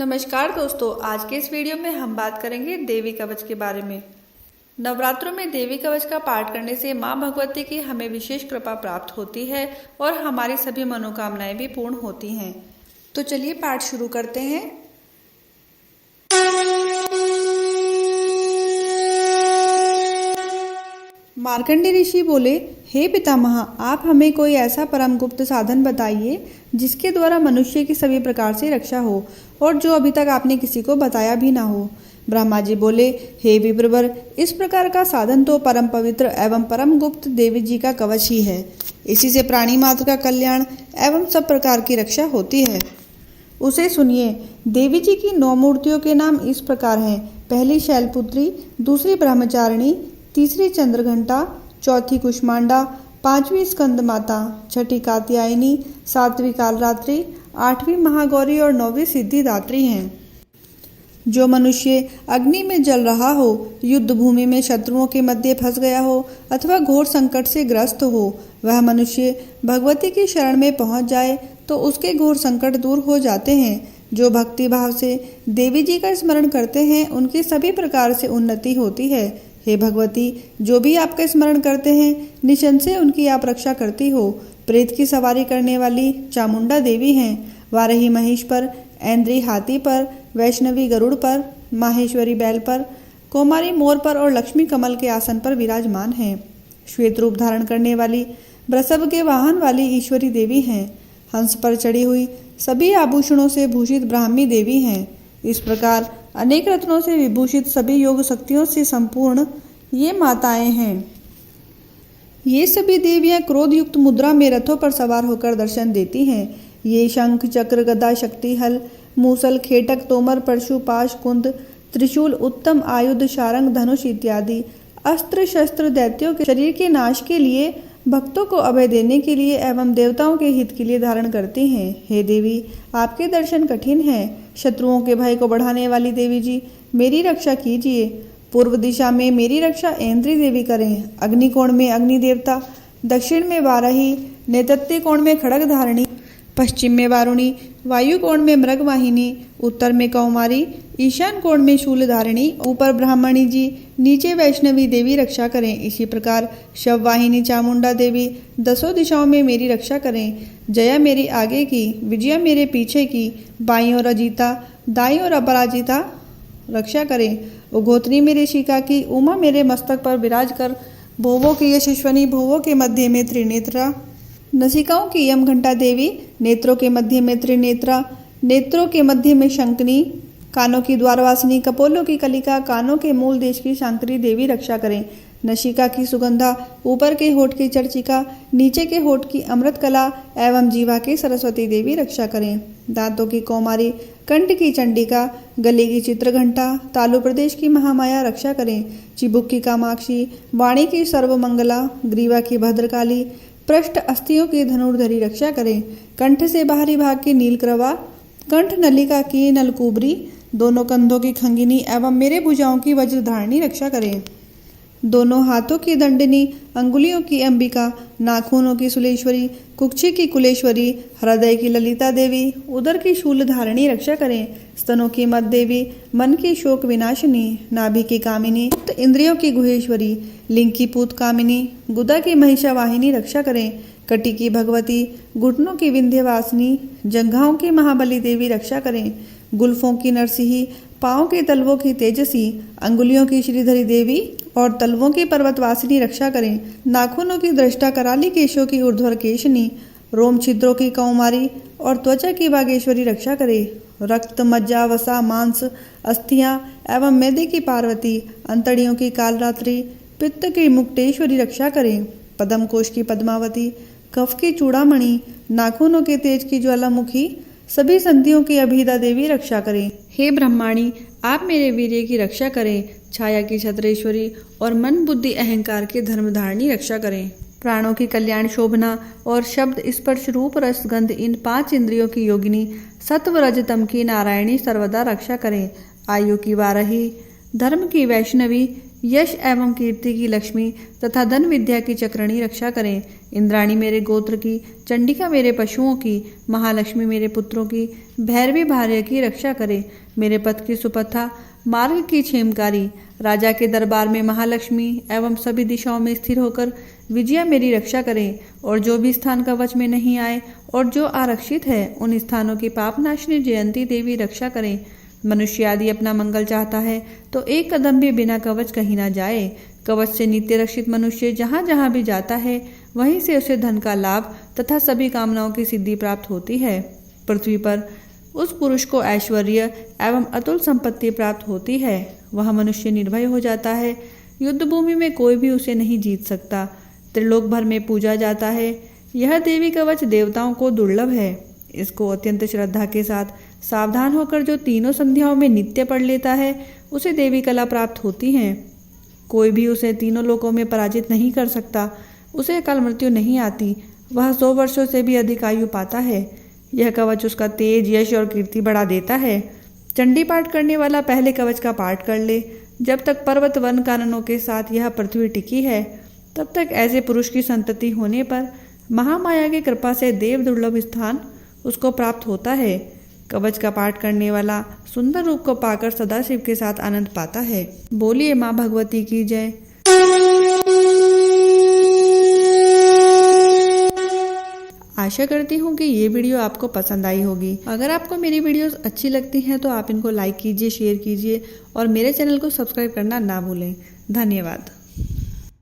नमस्कार दोस्तों, आज के इस वीडियो में हम बात करेंगे देवी कवच के बारे में। नवरात्रों में देवी कवच का पाठ करने से मां भगवती की हमें विशेष कृपा प्राप्त होती है और हमारी सभी मनोकामनाएं भी पूर्ण होती हैं। तो चलिए पाठ शुरू करते हैं। मार्कंडे ऋषि बोले, हे पितामह, आप हमें कोई ऐसा परम गुप्त साधन बताइए जिसके द्वारा मनुष्य की सभी प्रकार से रक्षा हो और जो अभी तक आपने किसी को बताया भी ना हो। ब्रह्मा जी बोले, हे विप्रवर, इस प्रकार का साधन तो परम पवित्र एवं परम गुप्त देवी जी का कवच ही है। इसी से प्राणी मात्र का कल्याण एवं सब प्रकार की रक्षा होती है। उसे सुनिए। देवी जी की 9 मूर्तियों के नाम इस प्रकार हैं। पहली शैलपुत्री, दूसरी ब्रह्मचारिणी, तीसरी चंद्रघंटा, चौथी कुष्मांडा, 5वीं स्कंद माता, 6ठी कात्यायनी, 7वीं कालरात्रि, 8वीं महागौरी और 9वीं सिद्धिदात्री हैं। जो मनुष्य अग्नि में जल रहा हो, युद्ध भूमि में शत्रुओं के मध्य फंस गया हो अथवा घोर संकट से ग्रस्त हो, वह मनुष्य भगवती की शरण में पहुंच जाए तो उसके घोर संकट दूर हो जाते हैं। जो भक्ति भाव से देवी जी का स्मरण करते हैं उनकी सभी प्रकार से उन्नति होती है। हे भगवती, जो भी आपका स्मरण करते हैं निसंशय उनकी आप रक्षा करती हो। प्रेत की सवारी करने वाली चामुंडा देवी हैं। वाराही महिष पर, ऐन्द्री हाथी पर, वैष्णवी गरुड़ पर, माहेश्वरी बैल पर, कौमारी मोर पर और लक्ष्मी कमल के आसन पर विराजमान हैं। श्वेत रूप धारण करने वाली वृषभ के वाहन वाली ईश्वरी देवी हैं। हंस पर चढ़ी हुई सभी आभूषणों से भूषित ब्राह्मी देवी हैं। इस प्रकार अनेक रत्नों से विभूषित सभी योग शक्तियों से संपूर्ण ये माताएं हैं। ये सभी देवियां क्रोध युक्त मुद्रा में रथों पर सवार होकर दर्शन देती हैं। ये शंख, चक्र, गदा, शक्ति, हल, मूसल, खेटक, तोमर, परशु, पाश, कुंद, त्रिशूल, उत्तम आयुध, शारंग, धनुष इत्यादि अस्त्र शस्त्र दैत्यों के शरीर के नाश के लिए, भक्तों को अभय देने के लिए एवं देवताओं के हित के लिए धारण करती हैं। हे देवी, आपके दर्शन कठिन हैं। शत्रुओं के भय को बढ़ाने वाली देवी जी, मेरी रक्षा कीजिए। पूर्व दिशा में मेरी रक्षा ऐन्द्री देवी करें। अग्निकोण में अग्नि देवता, दक्षिण में वाराही, नेतृत्व कोण में खड़ग धारणी, पश्चिम में वारुणी, वायु कोण में मृगवाहिनी, उत्तर में कौमारी, ईशान कोण में शूलधारिणी, ऊपर ब्राह्मणी जी, नीचे वैष्णवी देवी रक्षा करें। इसी प्रकार शववाहिनी चामुंडा देवी 10 दिशाओं में मेरी रक्षा करें। जया मेरी आगे की, विजया मेरे पीछे की, बाईं ओर अजीता, दाईं ओर अपराजिता रक्षा करें। उगोत्री मेरे शिका की, उमा मेरे मस्तक पर विराज कर, भोवों की यशस्वनी, भोवों के मध्य में त्रिनेत्रा, नसिकाओं की यम घंटा देवी, नेत्रों के मध्य में त्रिनेत्रा, नेत्रों के मध्य में शंकनी, कानों की द्वारवासिनी, कपोलों की कलिका, कानों के मूल देश की शांकरी देवी रक्षा करें। नशिका की सुगंधा, ऊपर के होठ की चर्चिका, नीचे के होठ की अमृत कला एवं जीवा की सरस्वती देवी रक्षा करें। दांतों की कौमारी, कंठ की चंडिका, गले की चित्रघंटा, तालु प्रदेश की महामाया रक्षा करें। चिबुक की कामाक्षी, वाणी की सर्वमंगला, ग्रीवा की भद्रकाली, पृष्ठ अस्थियों की धनुर्धरी रक्षा करें। कंठ से बाहरी भाग की नीलक्रवा, कंठ नलिका की नलकुबरी, दोनों कंधों की खंगिनी एवं मेरे भुजाओं की वज्रधारणी रक्षा करें। दोनों हाथों की दंडनी, अंगुलियों की अंबिका, नाखूनों की सुलेश्वरी, कुक्षी की कुलेश्वरी, हृदय की ललिता देवी, उदर की शूलधारिणी रक्षा करें। स्तनों की मद देवी, मन की शोक विनाशिनी, नाभि की कामिनी, इंद्रियों की गुहेश्वरी, लिंग की पूत कामिनी, गुदा की महिषावाहिनी रक्षा करें। कटी की भगवती, घुटनों की विंध्यवासिनी, जंघाओं की महाबली देवी रक्षा करें। गुल्फों की नरसिंही, पाँव के तलवों की तेजसी, अंगुलियों की श्रीधरी देवी और तलवों की पर्वतवासिनी रक्षा करें। नाखूनों की दृष्टा कराली, केशों की ऊर्ध्वर केशनी, रोम छिद्रों की कौमारी और त्वचा की बागेश्वरी रक्षा करें। रक्त, मज्जा, वसा, मांस, अस्थियां एवं मैदे की पार्वती, अंतड़ियों की कालरात्रि, पित्त की मुक्तेश्वरी रक्षा करें। पद्म कोश की पद्मावती, कफ की चूड़ामणि, नाखूनों के तेज की ज्वालामुखी, सभी संधियों की अभिदा देवी रक्षा करें। हे ब्रह्माणी, आप मेरे वीर्य की रक्षा करें। छाया की छत्रेश्वरी और मन बुद्धि अहंकार की धर्मधारिणी रक्षा करें। प्राणों की कल्याण शोभना और शब्द स्पर्श रूप रस गंध इन 5 इंद्रियों की योगिनी, सत्व रज तम की नारायणी सर्वदा रक्षा करें। आयु की वाराही, धर्म की वैष्णवी, यश एवं कीर्ति की लक्ष्मी तथा धन विद्या की चक्रणी रक्षा करें। इंद्राणी मेरे गोत्र की, चंडिका मेरे पशुओं की, महालक्ष्मी मेरे पुत्रों की, भैरवी भार्य की रक्षा करे। मेरे पथ की सुपथा, मार्ग की क्षेमकारी, राजा के दरबार में महालक्ष्मी एवं सभी दिशाओं में स्थिर होकर विजया मेरी रक्षा करें। और जो भी स्थान कवच में नहीं आए और जो आरक्षित है उन स्थानों की पापनाशिनी जयंती देवी रक्षा करें। मनुष्य आदि अपना मंगल चाहता है तो एक कदम भी बिना कवच कहीं ना जाए। कवच से नित्य रक्षित मनुष्य जहाँ जहाँ भी जाता है वहीं से उसे धन का लाभ तथा सभी कामनाओं की सिद्धि प्राप्त होती है। पृथ्वी पर उस पुरुष को ऐश्वर्य एवं अतुल संपत्ति प्राप्त होती है। वह मनुष्य निर्भय हो जाता है। युद्ध भूमि में कोई भी उसे नहीं जीत सकता। त्रिलोक भर में पूजा जाता है। यह देवी कवच देवताओं को दुर्लभ है। इसको अत्यंत श्रद्धा के साथ सावधान होकर जो तीनों संध्याओं में नित्य पढ़ लेता है उसे देवी कला प्राप्त होती है। कोई भी उसे तीनों लोकों में पराजित नहीं कर सकता। उसे अकाल मृत्यु नहीं आती। वह 100 वर्षों से भी अधिक आयु पाता है। यह कवच उसका तेज, यश और कीर्ति बढ़ा देता है। चंडी पाठ करने वाला पहले कवच का पाठ कर ले। जब तक पर्वत वन काननों के साथ यह पृथ्वी टिकी है तब तक ऐसे पुरुष की संतति होने पर महामाया की कृपा से देव दुर्लभ स्थान उसको प्राप्त होता है। कवच का पाठ करने वाला सुंदर रूप को पाकर सदाशिव के साथ आनंद पाता है। बोलिए माँ भगवती की जय। आशा करती हूँ कि ये वीडियो आपको पसंद आई होगी। अगर आपको मेरी वीडियोस अच्छी लगती हैं तो आप इनको लाइक कीजिए, शेयर कीजिए और मेरे चैनल को सब्सक्राइब करना ना भूलें। धन्यवाद।